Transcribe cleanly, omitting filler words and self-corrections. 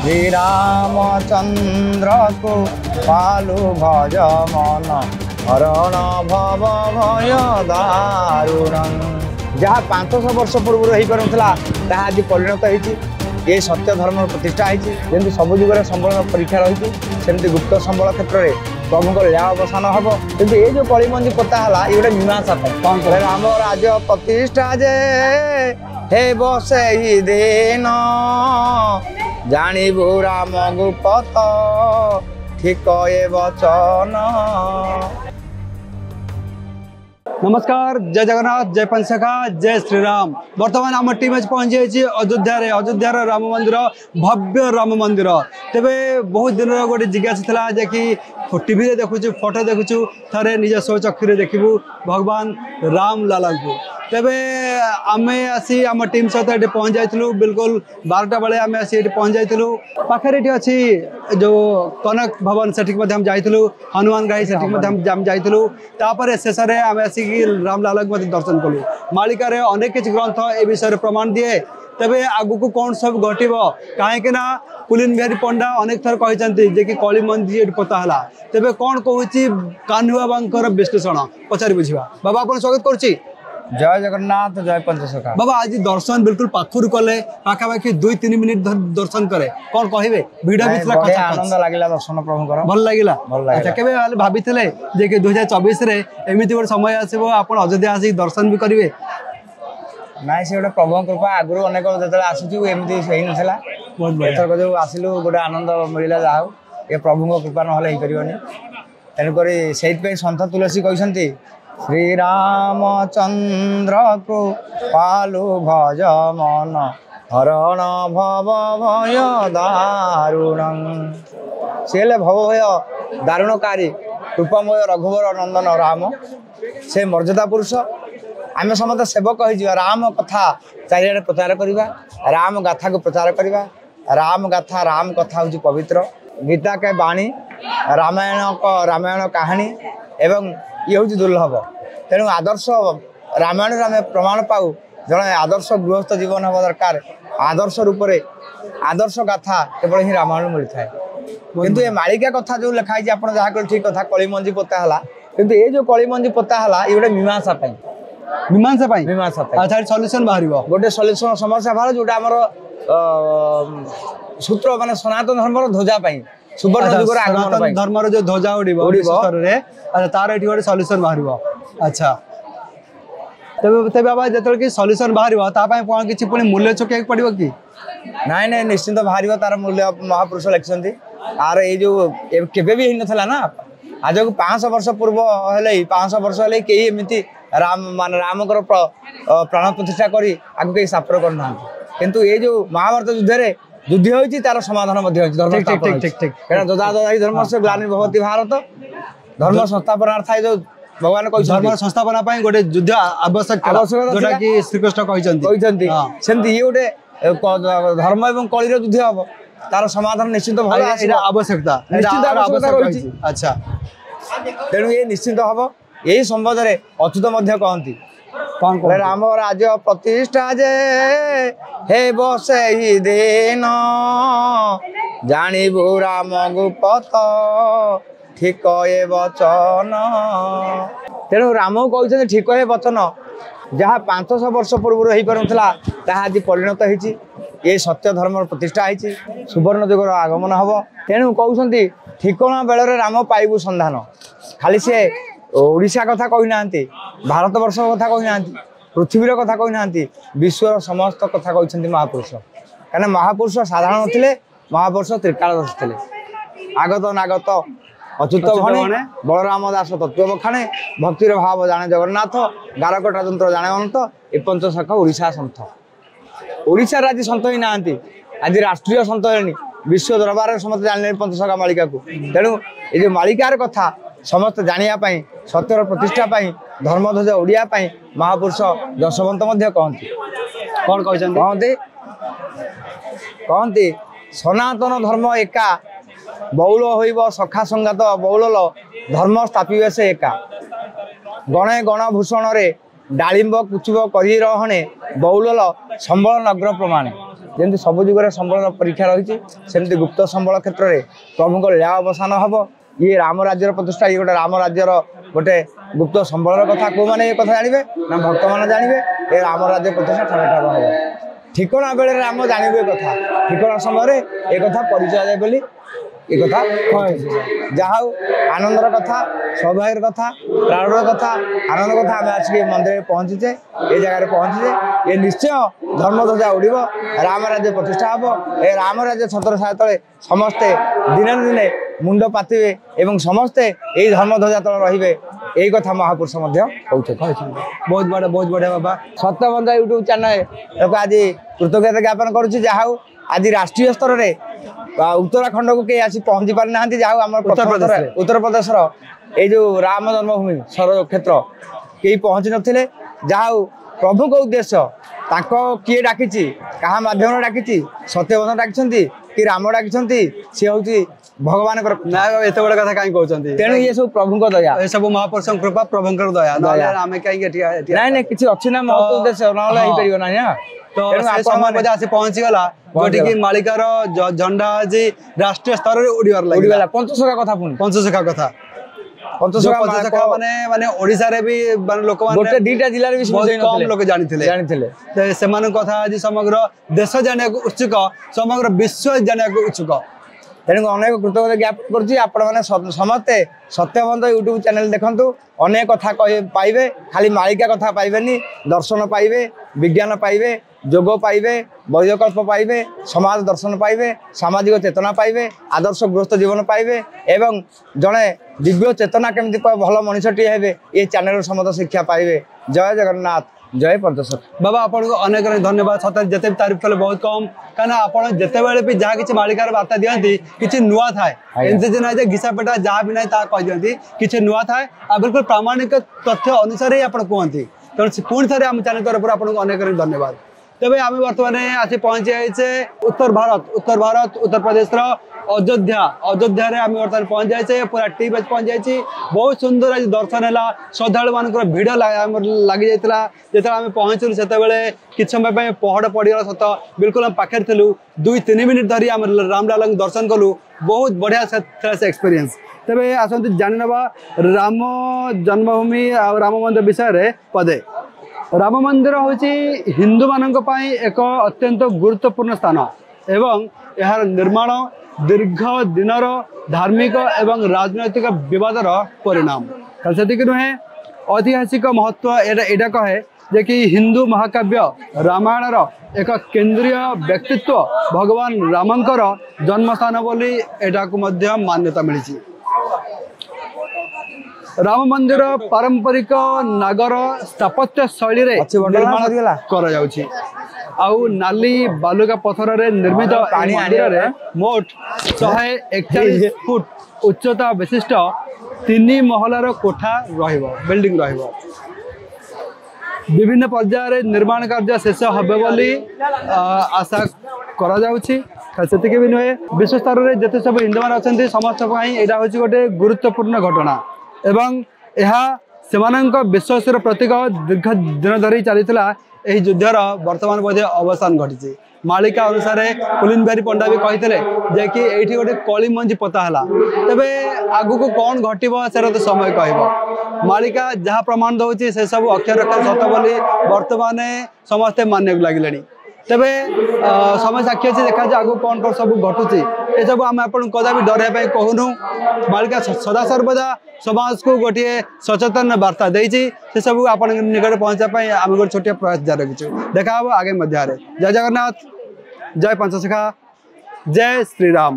श्रीरामचंद्र को पालु भज मन हरण भव भय दारुण जहाँ 500 वर्ष पूर्व हो पारा आज परिणत होती ये सत्य धर्म प्रतिष्ठा होती जमी सब जुगे संबल परीक्षा रही सेमती गुप्त संबल क्षेत्र में प्रभु लीला अवसान हम कि ये जो कलिमंजी पोता है ये गोटे मीमांसा राम राज्य प्रतिष्ठा जे हे बसे दिन जानिबु राम गुप्त ठीक ये वचन। नमस्कार, जय जगन्नाथ, जय पंचसखा, जय श्रीराम। बर्तमान आम टीम पहुंच जाइए अयोध्यार राम मंदिर, भव्य राम मंदिर। तेबे बहुत दिन गोटे जिज्ञासा था कि टीवी देखु फोटो देखु थे निज स्वचक्षु देखू भगवान राम लाला को। तेबे आमे आसी आम टीम सहित पहुंच जाइलु बिल्कुल 12टा बेले आमे आसी पहुंच जाइलु। पाखे ये अच्छी जो कनक भवन से हम जाइलु, हनुमान गाई से हम जाइलु। तापर शेष में आम आसिक रामलाला को दर्शन कलु। मालिकार अनेक किसी ग्रंथ ए विषय प्रमाण दिए। तेबे आगु को कौन सब घटब कहीं पुलिन बिहारी पंडा अनेक थर कहते कि कलिमंजी ये पोता है। तेबे कौन कहूँ कान्हू बाबा विश्लेषण पचारि बुझा। बाबा आप स्वागत करुच्ची। जय जगन्नाथ, जय पंचसखा। बाबा आज दर्शन बिल्कुल पाखुर कले पाखापाखि 2-3 मिनिट दर्शन करे कौन कहे भिड़ भी आनंद लगे दर्शन प्रभु भल लगे। अच्छा केबे भाभी जे कि 2024 रे एमिति गोटे समय आसो आप अयोध्या आसिक दर्शन भी करेंगे ना से गोटे प्रभु कृपा आगु अनेक जो आसूँ एमती नाला एथर जो आसिलु गोटे आनंद मिलला जाओ ये प्रभु कृपा ना तेणुक से सन्थ तुलसी कहते श्रीरामचंद्र को पालु भज मन हरण भव भय दारुण से भवभय दारुणकारी रूपमय रघुवर नंदन राम से मर्यादा पुरुष आम समस्त सेवक हो राम कथा चारिड़े प्रचार करवा राम गाथा को प्रचार करवा राम गाथा राम कथा हूँ पवित्र गीता के बाणी रामायण कहानी एवं ये हूँ दुर्लभ तेणु आदर्श रामायण आम प्रमाण पाऊ जड़े आदर्श गृहस्थ जीवन हम दरकार आदर्श रूप से आदर्श गाथा केवल ही रामायण मिलता है किंतु ये मालिका कथा जो लिखाई आप जहाँ ठीक कथा कलिमंजी पोता है किंतु ये जो कलिमंजी पोता है ये गोटे मीमांसा सल्यूशन बाहर गोटे सल्यूशन समस्या बाहर जोटा आमर सूत्र माने सनातन धर्म ध्वजा सुवर्ण जुगर आगमन धर्मर जो ध्वजा उड़े तार ये गोटे सल्यूशन बाहर। अच्छा तेज बाबा जो कि सल्यूशन बाहर कौन किसी पुणी मूल्य चुके पड़ो कि नाई नाई निश्चिंत बाहर तार मूल्य महापुरुष लिखिं आर ये जो केवे भी होना ना आज को 500 वर्ष पूर्व है 500 वर्ष है कई एमती राम मान राम प्राण प्रतिष्ठा कर आगे कई सापर करना किंतु ये जो महाभारत युद्ध होती तार समाधान धर्म से ग्लानि भवति भारत धर्म संस्थापनार्थाय जो भगवान धर्म संस्थापना गोटे युद्ध आवश्यक जोटा कि श्रीकृष्ण कहते ये गोटे धर्म एवं कलिर युद्ध हम तार समाधान निश्चित आवश्यकता। अच्छा तेणु ये निश्चित हम यही संबंध में अच्युत कहती कौन राम राज्य प्रतिष्ठा जे हे बसे दिन जानिबु राम गुप्त ठीक ये वचन। तेणु राम कहते ठीक ये वचन जहाँ 500 वर्ष पूर्व हो पारा आज परिणत होती ये सत्य धर्म प्रतिष्ठा होती सुवर्ण जुगर आगमन हम तेणु कहते ठिकणा बेलर राम पाइबू संधान खाली सी ओडिशा कथा कहना भारत वर्ष कथा कहना पृथ्वीर कथा कहना विश्वर समस्त कथा कहते महापुरुष कहीं महापुरुष साधारण थे महापुरुष त्रिकालदर्शी थे आगत नागत अच्युत भणे बलराम दास तत्व बखाणे भक्तिर भाव जाने जगन्नाथ गारकटा तंत्र जाने अनंत ए पंचसख ओडिशा सन्थ ओडिशा आज सन्थ ही ना आज राष्ट्रीय सन्थ विश्व दरबार समस्त जाने पंचसखा मालिका को तेणु ये मालिकार कथा समस्त जानापी सत्यर प्रतिष्ठा धर्मध्वज ओडिया महापुरुष जशवंत कहती कौन कहते कहती सनातन धर्म एका बौल होइब सखा संगात बौल धर्म स्थापिबे से एका गणे गणभूषण रे डालिंब कुचुब करी रहणे बौल संबल नग्र प्रमाणे जमी सब जुगे संबल परीक्षा रही सेमती गुप्त संबल क्षेत्र में प्रभु लीला अवसान हम ये राम राज्यर प्रतिष्ठा ये गोटे राम राज्यर गोटे गुप्त संबल कथा कौ मैंने ये कथा जानवे ना भक्त मैंने जानवे ये राम राज्य प्रतिष्ठा ठमेठार हम ठिकणा बेले राम जानवे कथा ठिकणा समय ये कथा परिचय जाए बोली ये कथा जहा आनंदर कथा सौभाग्यर कथा प्राणर कथा आनंद कथा आम आसिक मंदिर पहुँचीचे ये जगह पहुँचीचे ये निश्चय धर्मध्वजा उड़ राम राज्य प्रतिष्ठा हम ए राम राज्य छत्र छाया तले समस्ते दिने दिने मुंड पातिबे एवं समस्ते यही धर्मध्वजा तले रहिबे यही कथा महापुरुष बहुत बढ़िया बाबा सत्यबंध यूट्यूब चैनल आज कृतज्ञता ज्ञापन करुच्ची जहा आज राष्ट्रीय स्तर में उत्तराखंड को कई आसी पहुंची पारि ना जहाँ उत्तर प्रदेश ये जो राम जन्मभूमि सर क्षेत्र कई पहुंची नथिले जहाँ प्रभु को उद्देश्य किए डाकी क्या मध्यम डाकी सत्यबंध डाकी कि राम डाकी सी हूँ भगवान एत बड़ कथा कहीं कहते तेणु ये सब प्रभु दया ये सब महापुरुष कृपा प्रभु दया आम कहीं किसी अच्छी ना महत्व उद्देश्य ना तो समय आसी पहुंची गला जोटी मालिकार झंडा आज राष्ट्रीय स्तर में उड़ीबार लगे पंचसखा कथा पुणी पंचसखा कथा पंचसखा माने माने ओडिसा रे भी लोक गोटे दीटा जिल्ला रे भी कम लोक जानिथिले सेमान कथा आज समग्र देश जाने को उत्सुक समग्र विश्व जाने को उत्सुक तेणु अनेक कृतज्ञता ज्ञापन कर समस्ते सत्यबंध यूट्यूब चैनल देखु अनेक कथा पाइबे खाली मालिका कथा पाइबेनी दर्शन पाइबे विज्ञान पाइबे जोग पाइबे वैधकल्प पाइबे समाज दर्शन पाइबे सामाजिक चेतना पाइबे आदर्श गृहस्थ जीवन पाइबे एवं जड़े दिव्य चेतना केमती भल मनीषटी हे ये चैनल समस्त शिक्षा पाइबे जय जगन्नाथ जय पंचसखा बाबा आपको अनेक अनेक धन्यवाद सतत जिते भी तारीफ कले बहुत कम कहीं आप जिते भी जहाँ किसी मालिकार बार्ता दिखती किसी नुआ थाए एमती ना घिसा पेटा जहाँ भी ना कहते किसी नुआ थाए आ बिल्कुल प्रामाणिक तथ्य अनुसार ही आप कहते तेणु पुणी थे आम चैनल तरफ आपको अनेक अनेक धन्यवाद तेज आम बर्तमान आसी पहुंची जाइए उत्तर भारत उत्तर प्रदेश अयोध्या रे आम बर्तमान पहुंच जाइए पूरा टीम पहुंच जाइए बहुत सुंदर आज दर्शन है श्रद्धा मान भिड़ लगी जाता जो आम पहुँचलु से कि समय पहड़ पड़गला सत बिल्कुल आम पाखे थी 2-3 मिनिट धरी आम रामलाल दर्शन कलु बहुत बढ़िया से एक्सपीरियंस तेरे आसतु जानी ना राम जन्मभूमि और राम मंदिर विषय पदे राम मंदिर हूँ हिंदू मानक एक अत्यंत गुरुत्वपूर्ण स्थान एवं यार निर्माण दीर्घ दिनर धार्मिक एवं राजनैतिक विवादर परिणाम से नुहे ऐतिहासिक महत्व एटा कहे जे कि हिंदू महाकाव्य रामायणर एक केंद्रीय व्यक्तित्व भगवान रामंकर जन्मस्थान बोली एटा को मध्य मान्यता मिली राम मंदिर पारंपरिक नागर स्थापत्य शैली रे निर्माण करा जाउछि आउ नाली बालुका पत्थर रे निर्मित मंदिर रे मोट 141 फुट उच्चता विशिष्ट 3 महलार कोठा रहिबो बिल्डिंग रहिबो विभिन्न पर्यायर निर्माण कार्य शेष होबे बोली आशा करा जाउछि सेतिके भी नुहे विश्व स्तर रे जते सब हिंदू मान अछंती समस्त पई एटा होछि गोटे गुरुत्वपूर्ण घटना एवं यह विश्वासर प्रतीक दीर्घ दिन धरी चलीला यह युद्धर वर्तमान बोधे अवसान घटी मालिका अनुसार पुलिन बिहारी पंडा भी कही कि ये गोटे कली मंजी पोता है तेरे आगु को कौन घटव से तो समय कह मालिका जहाँ प्रमाण दौर से सब अक्षर अक्षर सत बोली वर्तमान समस्ते मानक लगे तेरे समय साक्षी अच्छे देखा जाए आगु कौन कौन सब घटुची ये सब आम आप कदापि डर कहूनु मालिका सदा सर्वदा समाज को गोटे सचेतन वार्ता देती से सब आप निकट पहुँचापी आम गोटे छोटिया प्रयास जारी रखीचु देखा आगे मध्य जय जगन्नाथ जय पंचसखा जय श्रीराम।